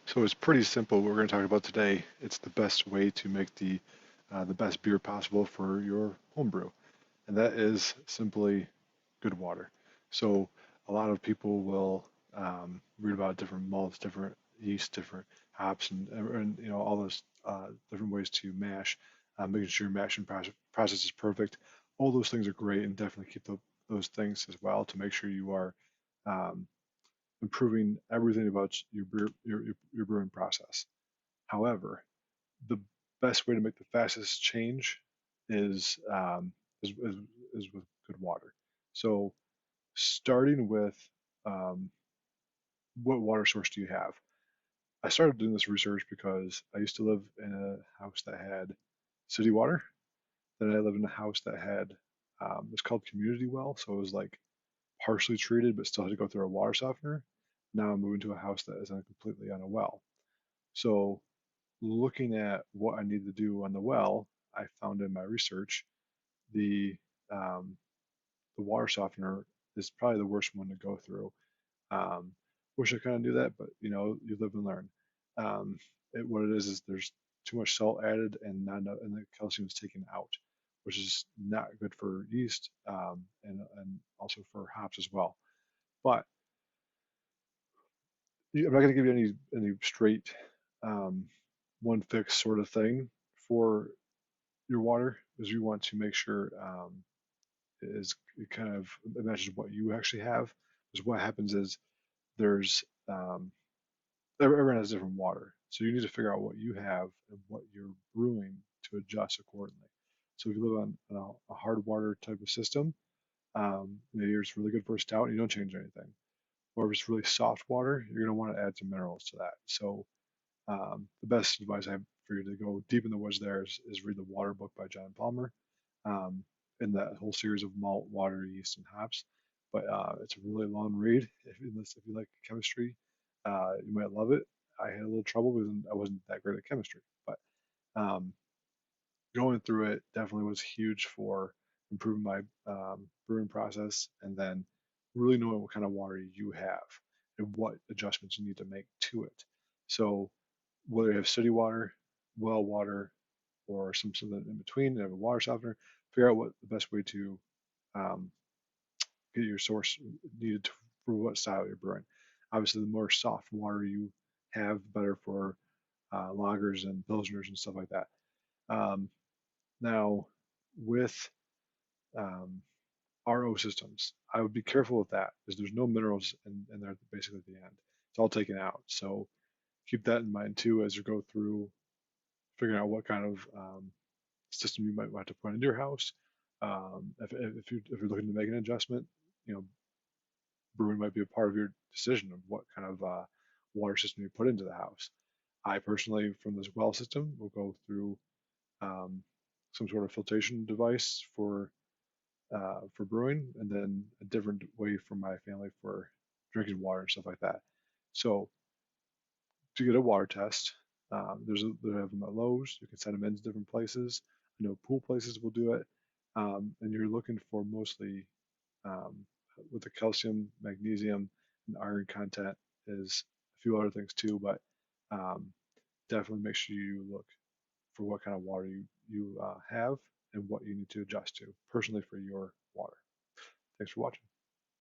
So it's pretty simple what we're going to talk about today. It's the best way to make the best beer possible for your homebrew, and that is simply good water. So a lot of people will read about different malts, different yeast, different hops, and all those different ways to mash, making sure your mashing process is perfect. All those things are great, and definitely keep those things as well to make sure you are um, improving everything about your brewing process. However, the best way to make the fastest change is is, is, is with good water. So starting with um, what water source do you have? I started doing this research because I used to live in a house that had city water. Then I lived in a house that had it's called community well, so it was like partially treated but still had to go through a water softener. Now I'm moving to a house that is completely on a well. So looking at what I need to do on the well, I found in my research the um, the water softener is probably the worst one to go through. Um, Wish I kind of knew that, but you live and learn. What it is there's too much salt added and not enough, and the calcium is taken out, which is not good for yeast and also for hops as well. But I'm not going to give you any straight um, one fix sort of thing for your water, because you want to make sure it kind of it matches what you actually have. Because what happens is there's everyone has different water, so you need to figure out what you have and what you're brewing to adjust accordingly. So if you live on a hard water type of system, it's really good for a stout, and you don't change anything. Or if it's really soft water, you're going to want to add some minerals to that. So the best advice I have for you to go deep in the woods there is read the Water book by John Palmer, um, in that whole series of malt, water, yeast, and hops. But it's a really long read. Unless if you like chemistry, you might love it. I had a little trouble because I wasn't that great at chemistry, but um, going through it definitely was huge for improving my brewing process, and then really knowing what kind of water you have and what adjustments you need to make to it. So whether you have city water, well water, or something in between, you have a water softener, figure out what the best way to um, get your source needed for what style you're brewing. Obviously, the more soft water you have, the better for lagers and pilsners and stuff like that. Um, Now, with um, RO systems, I would be careful with that because there's no minerals in there basically at the end. It's all taken out. So keep that in mind too as you go through figuring out what kind of system you might want to put into your house. If you're looking to make an adjustment, you know, brewing might be a part of your decision of what kind of water system you put into the house. I personally, from this well system, will go through um, some sort of filtration device for brewing, and then a different way for my family for drinking water and stuff like that. So to get a water test, they have them at Lowe's. You can send them into different places. I know pool places will do it, and you're looking for mostly um, with the calcium, magnesium, and iron content is a few other things too, but um, definitely make sure you look for what kind of water you have and what you need to adjust to personally for your water. Thanks for watching.